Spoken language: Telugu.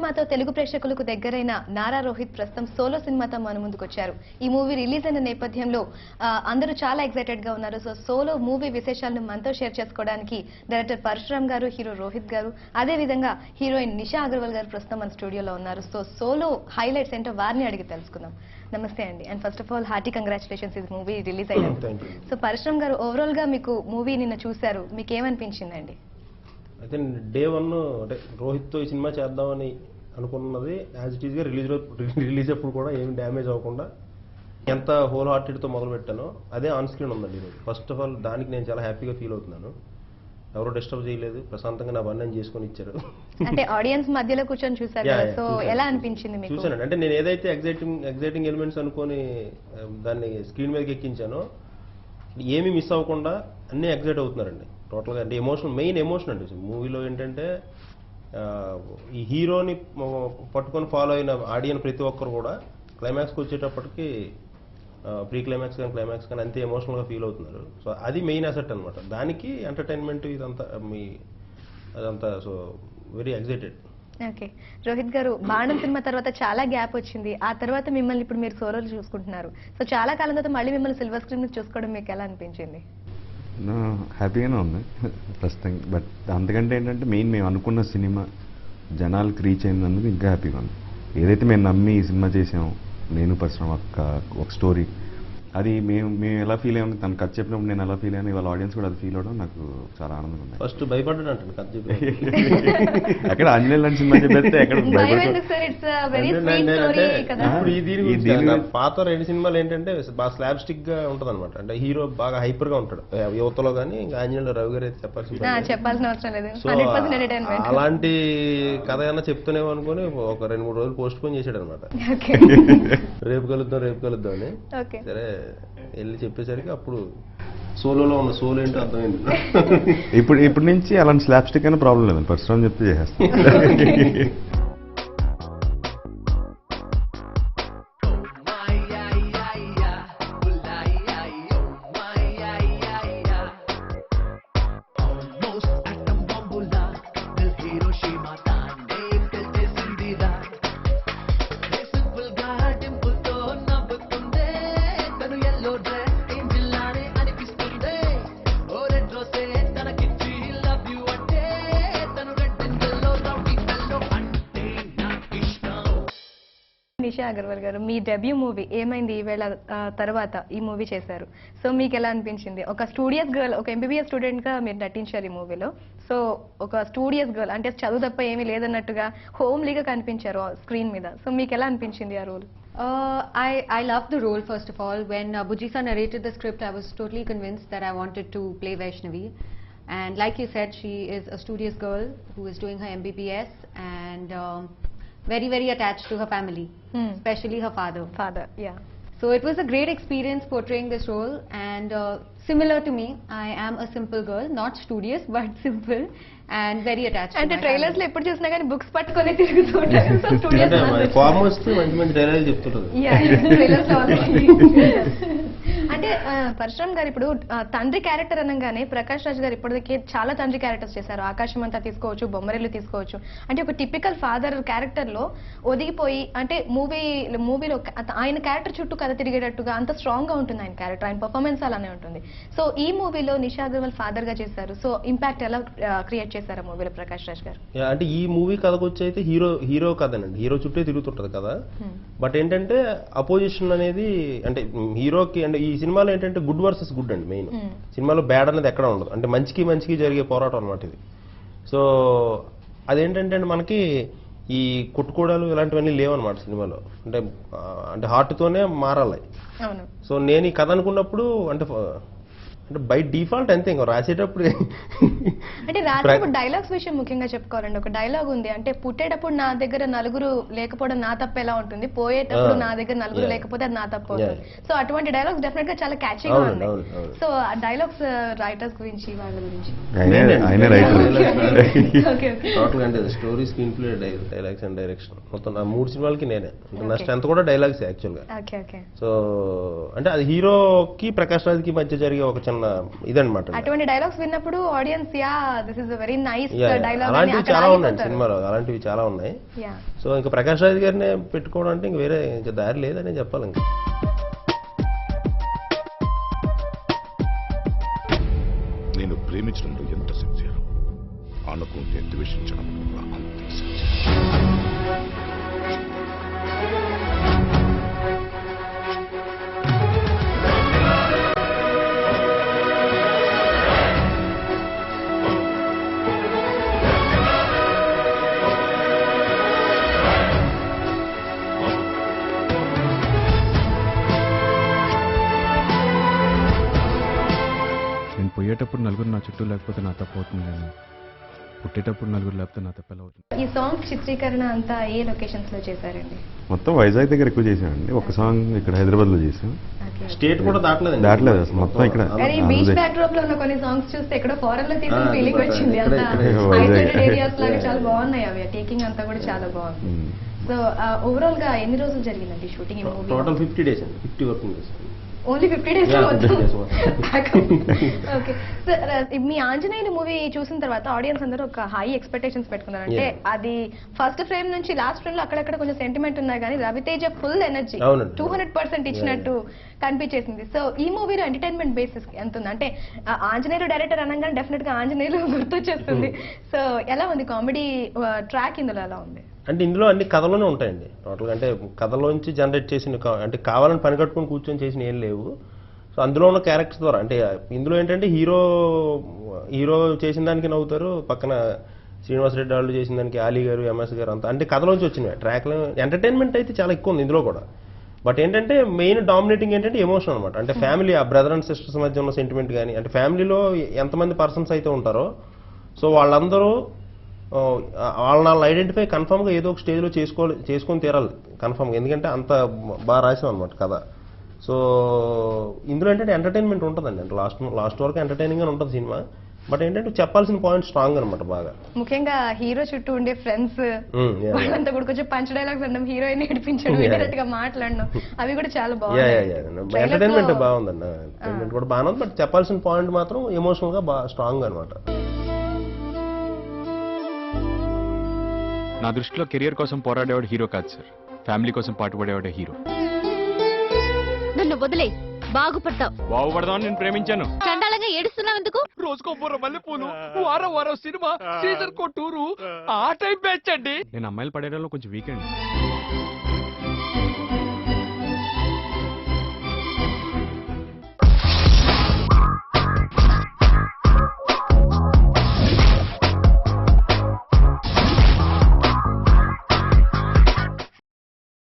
సినిమాతో తెలుగు ప్రేక్షకులకు దగ్గరైన నారా రోహిత్ ప్రస్తుతం సోలో సినిమాతో మన ముందుకు వచ్చారు. ఈ మూవీ రిలీజ్ అయిన నేపథ్యంలో అందరూ చాలా ఎక్సైటెడ్ గా ఉన్నారు. సో సోలో మూవీ విశేషాలను మనతో షేర్ చేసుకోవడానికి డైరెక్టర్ పరశురామ్ గారు, హీరో రోహిత్ గారు, అదే విధంగా హీరోయిన్ నిషా అగర్వాల్ గారు ప్రస్తుతం మన స్టూడియోలో ఉన్నారు. సో సోలో హైలైట్స్ ఏంటో వారిని అడిగి తెలుసుకుందాం. నమస్తే అండి. And first of all hearty congratulations, ఈ మూవీ రిలీజ్ అయ్యింది. సో పరశురామ్ గారు, ఓవరాల్ గా మీకు మూవీ నిన్న చూశారు, మీకు ఏమనిపించిందండి? అయితే డే 1 అంటే రోహిత్తో ఈ సినిమా చేద్దామని అనుకున్నది యాజ్ ఇట్ ఈస్గా రిలీజ్ అప్పుడు కూడా ఏమి డ్యామేజ్ అవ్వకుండా ఎంత హోల్ హార్టెడ్తో మొదలు పెట్టానో అదే ఆన్ స్క్రీన్ ఉందండి ఈరోజు. ఫస్ట్ ఆఫ్ ఆల్ దానికి నేను చాలా హ్యాపీగా ఫీల్ అవుతున్నాను. ఎవరో డిస్టర్బ్ చేయలేదు, ప్రశాంతంగా నా పని నేను చేసుకొని ఇచ్చారు. అంటే ఆడియన్స్ మధ్యలో కూర్చొని చూసారు కదా, సో ఎలా అనిపించింది మీకు? చూసానండి. అంటే నేను ఏదైతే ఎగ్జైటింగ్ ఎలిమెంట్స్ అనుకొని దాన్ని స్క్రీన్ మీదకి ఎక్కించానో ఏమీ మిస్ అవ్వకుండా అన్నీ ఎగ్జైట్ అవుతున్నారండి టోటల్గా. అంటే మెయిన్ ఎమోషన్ అండి మూవీలో ఏంటంటే ఈ హీరోని పట్టుకొని ఫాలో అయిన ఆడియన్స్ ప్రతి ఒక్కరు కూడా క్లైమాక్స్కి వచ్చేటప్పటికి ప్రీ క్లైమాక్స్ కానీ క్లైమాక్స్ కానీ అంతే ఎమోషనల్గా ఫీల్ అవుతున్నారు. సో అది మెయిన్ అసెట్ అనమాట. దానికి ఎంటర్టైన్మెంట్ ఇదంతా అదంతా. So very excited. Okay, Rohit గారు, బాణం సినిమా తర్వాత చాలా గ్యాప్ వచ్చింది. ఆ తర్వాత మిమ్మల్ని ఇప్పుడు మీరు సోలోలు చూసుకుంటున్నారు. సో చాలా కాలం తర్వాత మళ్ళీ మిమ్మల్ని సిల్వర్ స్క్రీన్ మీద చూసుకోవడం మీకు ఎలా అనిపించింది? హ్యాపీగానే ఉంది ప్రస్తుతం. బట్ అంతకంటే ఏంటంటే మెయిన్ మేము అనుకున్న సినిమా జనాలకు రీచ్ అయినందుకు ఇంకా హ్యాపీగా ఉంది. ఏదైతే మేము నమ్మి ఈ సినిమా చేసామో, నేను పరశురామ్ ఒక స్టోరీ, అది మేము ఎలా ఫీల్ అయ్యాము, తను కథ చెప్పినప్పుడు నేను ఎలా ఫీల్ అయ్యాను, ఇవాళ ఆడియన్స్ కూడా అది ఫీల్ అవడం నాకు చాలా ఆనందంగా ఉంది. ఫస్ట్ భయపడ్డాను అంటే కథ చెప్పి ఎక్కడ ఆంజనేయ లాంటి సినిమా చెప్పేస్తే ఎక్కడ పాత 2 సినిమాలు ఏంటంటే బాగా స్లాబ్ స్టిక్ గా ఉంటది అనమాట. అంటే హీరో బాగా హైపర్ గా ఉంటాడు యువతలో, కానీ ఇంకా ఆంజనేయులు రవి గారు అయితే చెప్పాల్సిన అవసరం లేదు. సో అలాంటి కథ ఏమన్నా చెప్తూనేమో అనుకుని ఒక 2-3 రోజులు పోస్ట్ పోన్ చేశాడు అనమాట. రేపు కలుద్దాం అని. సరే వెళ్ళి చెప్పేసరికి అప్పుడు సోలోలో ఉన్న సోలో ఏంటో అర్థమైంది. ఇప్పుడు నుంచి అలాంటి స్లాబ్ స్టిక్ అయినా ప్రాబ్లం లేదు, పరశురామ్ చెప్తే చేసేస్తాం. నిషా అగర్వాల్ గారు, మీ డెబ్యూ మూవీ ఏమైంది ఈవేళ తర్వాత ఈ మూవీ చేశారు. సో మీకు ఎలా అనిపించింది? ఒక స్టూడియస్ గర్ల్, ఒక ఎంబీబీఎస్ స్టూడెంట్ గా మీరు నటించారు ఈ మూవీలో. సో ఒక స్టూడియస్ గర్ల్ అంటే చదువు తప్ప ఏమీ లేదన్నట్టుగా హోమ్లీగా కనిపించారు స్క్రీన్ మీద. సో మీకు ఎలా అనిపించింది ఆ role? I loved the role. First of all, when Bujisa narrated the script, I was totally convinced that I wanted to play Vaishnavi. And like you said, she is a studious girl who is doing her MBBS and very, very attached to her family, especially her father. Yeah. So it was a great experience portraying this role, and similar to me, I am a simple girl, not studious but simple and very attached to my family. అంటే ట్రైలర్స్ లో ఎప్పుడు చూసినా కానీ బుక్స్ పట్టుకొని తిరుగుతుంటారు. సో స్టూడియస్ ఫార్మ్ వస్తే మంచి డైలాగ్ చెప్తుంటారు. అంటే పరశురామ్ గారు, ఇప్పుడు తండ్రి క్యారెక్టర్ అనగానే ప్రకాష్ రాజ్ గారు ఇప్పటికే చాలా తండ్రి క్యారెక్టర్స్ చేశారు. ఆకాశం అంతా తీసుకోవచ్చు, బొమ్మరిల్లు తీసుకోవచ్చు. అంటే ఒక టిపికల్ ఫాదర్ క్యారెక్టర్ లో ఒదిగిపోయి, అంటే మూవీలో ఆయన క్యారెక్టర్ చుట్టూ కథ తిరిగేటట్టుగా అంత స్ట్రాంగ్ గా ఉంటుంది ఆయన క్యారెక్టర్, ఆయన పర్ఫార్మెన్స్ అలానే ఉంటుంది. సో ఈ మూవీలో నిషా అగర్వాల్ ఫాదర్ గా చేశారు. సో ఇంపాక్ట్ ఎలా క్రియేట్ చేశారు ఆ మూవీలో ప్రకాష్ రాజ్ గారు? అంటే ఈ మూవీ కథకు వచ్చి అయితే హీరో కథనండి, హీరో చుట్టే తిరుగుతుంటది కదా. బట్ ఏంటంటే అపోజిషన్ అనేది, అంటే హీరోకి, అంటే ఈ సినిమాలో ఏంటంటే గుడ్ వర్సెస్ గుడ్ అండి మెయిన్. సినిమాలో బ్యాడ్ అనేది ఎక్కడ ఉండదు, అంటే మంచికి జరిగే పోరాటం అనమాట ఇది. సో అదేంటంటే మనకి ఈ కొట్టుకోవడాలు ఇలాంటివన్నీ లేవన్నమాట సినిమాలో. అంటే హార్ట్తోనే మారాలి. సో నేను ఈ కథ అనుకున్నప్పుడు అంటే బై డిఫాల్ట్ అంతే, ఇంకా రాసేటప్పుడు అంటే రాసేటప్పుడు డైలాగ్స్ విషయం ముఖ్యంగా చెప్పుకోవాలండి. ఒక డైలాగ్ ఉంది, అంటే పుట్టేటప్పుడు నా దగ్గర నలుగురు లేకపోవడం నా తప్పు ఎలా ఉంటుంది, పోయేటప్పుడు నా దగ్గర నలుగురు లేకపోతే అది నా తప్పు అవుతుంది. సో అటువంటి డైలాగ్స్ డెఫినెట్ గా చాలా క్యాచింగ్ గా ఉన్నాయి. సో ఆ డైలాగ్స్ రైటర్స్ గురించి, వాళ్ళ గురించి story, screen play, dialogues and direction మొత్తం నా 3 సినిమాలకి నేనే. నా స్ట్రెంత్ కూడా డైలాగ్స్ యాక్చువల్ గా. సో అంటే అది హీరోకి ప్రకాష్ రాజ్ కి మధ్య జరిగే ఒక చిన్న ఉన్న ఇదన్నమాట. అటువంటి డైలాగ్స్ విన్నప్పుడు audience yeah this is very nice dialogue అలాంటివి చాలా ఉన్నాయి సినిమాలో, అలాంటివి చాలా ఉన్నాయి. యా సో ఇంకా ప్రకాష్ రాజ్ గారిని పెట్టుకోవడం అంటే ఇంక వేరే ఇంకా దారి లేదని చెప్పాలి. ఇంకా నేను ప్రేమించడంలో ఎంత సిన్సియర్, అనుకుంటే ద్వేషించడం కూడా అంతే సిన్సియర్. నేను పోయేటప్పుడు నలుగురు నా చుట్టూ లేకపోతే నా తప్పు అవుతుంది, కానీ పుట్టేటప్పుడు నలుగురు లేకపోతే నా తప్పు ఎలా అవుతుంది? ఈ సాంగ్ చిత్రీకరణ అంతా ఏ లొకేషన్స్ లో చేశారండి? మొత్తం వైజాగ్ దగ్గర ఎక్కువ చేసామండి. ఒక సాంగ్ ఇక్కడ హైదరాబాద్లో చేసాం. స్టేట్ కూడా దాటలేదు అసలు మొత్తం ఇక్కడ. కానీ బీచ్ బ్యాక్ డ్రాప్ లో ఉన్న కొన్ని సాంగ్స్ చూస్తే ఎక్కడో ఫారెన్ లో తీసిన ఫీలింగ్ వచ్చింది. ఇక్కడ- అంతా ఇక్కడ ఐసోలేటెడ్ ఏరియాస్ లాగా చాలా బాగున్నాయి అవి. టేకింగ్ అంతా కూడా చాలా బాగుంది. సో ఓవరాల్ గా ఎన్ని రోజులు జరిగిందండి షూటింగ్ ఈ మూవీ? టోటల్ 50 days అండి, 50 working days. Only 50 days Yeah, 50 days. Okay sir, మీ ఆంజనేయులు మూవీ చూసిన తర్వాత ఆడియన్స్ అందరూ ఒక హై ఎక్స్పెక్టేషన్స్ పెట్టుకున్నారు. అంటే Yeah. అది ఫస్ట్ ఫ్రేమ్ నుంచి లాస్ట్ ఫ్రేమ్ లో అక్కడక్కడ కొంచెం సెంటిమెంట్ ఉన్నా కానీ రవితేజ ఫుల్ ఎనర్జీ అవునండి. 200% ఇచ్చినట్టు కనిపించేసింది. సో ఈ మూవీలో ఎంటర్టైన్మెంట్ బేసిస్ ఎంత ఉంది అంటే ఆంజనేయులు డైరెక్టర్ అనగానే డెఫినెట్ గా ఆంజనేయులు గుర్తొచ్చేస్తుంది. సో ఎలా ఉంది కామెడీ ట్రాక్ ఇందులో ఎలా ఉంది? అంటే ఇందులో అన్ని కథలోనే ఉంటాయండి టోటల్గా. అంటే కథలోంచి జనరేట్ చేసిన అంటే కావాలని పని కట్టుకొని కూర్చొని చేసిన ఏం లేవు. సో అందులో ఉన్న క్యారెక్టర్స్ ద్వారా అంటే ఇందులో ఏంటంటే హీరో చేసిన దానికి నవ్వుతారు, పక్కన శ్రీనివాసరెడ్డి వాళ్ళు చేసిన దానికి ఆలీ గారు, ఎంఎస్ గారు అంతా అంటే కథలోంచి వచ్చినవి. ట్రాక్లో ఎంటర్టైన్మెంట్ అయితే చాలా ఎక్కువ ఉంది ఇందులో కూడా. బట్ ఏంటంటే మెయిన్ డామినేటింగ్ ఏంటంటే ఎమోషన్ అనమాట. అంటే ఫ్యామిలీ, ఆ బ్రదర్ అండ్ సిస్టర్స్ మధ్య ఉన్న సెంటిమెంట్ కానీ, అంటే ఫ్యామిలీలో ఎంతమంది పర్సన్స్ అయితే ఉంటారో సో వాళ్ళందరూ వాళ్ళని ఐడెంటిఫై కన్ఫర్మ్గా ఏదో ఒక స్టేజ్లో చేసుకొని తీరాలి కన్ఫర్మ్గా, ఎందుకంటే అంత బాగా రాసాం అనమాట కథ. సో ఇందులో ఏంటంటే ఎంటర్టైన్మెంట్ ఉంటుందండి. అంటే లాస్ట్ వరకు ఎంటర్టైనింగ్గా ఉంటుంది సినిమా. బట్ ఏంటంటే చెప్పాల్సిన పాయింట్ స్ట్రాంగ్ అనమాట బాగా. ముఖ్యంగా హీరో చుట్టూ ఉండే ఫ్రెండ్స్ వాళ్ళంతా కూడా కొంచెం పంచ్ డైలాగ్స్ అనడం, హీరోయిన్ ఏడిపించడం, ఇండైరెక్ట్ గా మాట్లాడడం, అవి కూడా చాలా బాగుంది. ఎంటర్టైన్మెంట్ బాగుందండి, ఎంటర్టైన్మెంట్ కూడా బాగానే ఉంది. బట్ చెప్పాల్సిన పాయింట్ మాత్రం ఎమోషనల్ గా బాగా స్ట్రాంగ్ అనమాట. నా దృష్టిలో కెరియర్ కోసం పోరాడేవాడు హీరో కాదు సార్, ఫ్యామిలీ కోసం పాటుపడేవాడే హీరో. నన్ను వదిలే, బాగుపడతావు. బాగుపడదామని నేను ప్రేమించాను. చండాలంగా ఏడుస్తున్నావు ఎందుకు? రోజుకో బుర్ర మల్లెపూలు, వారం వారం సినిమా, సీజన్ కో టూరు, ఆ టైం బ్యాచ్ అండి. నేను అమ్మాయిలు పడేయడంలో కొంచెం వీక్ అండి.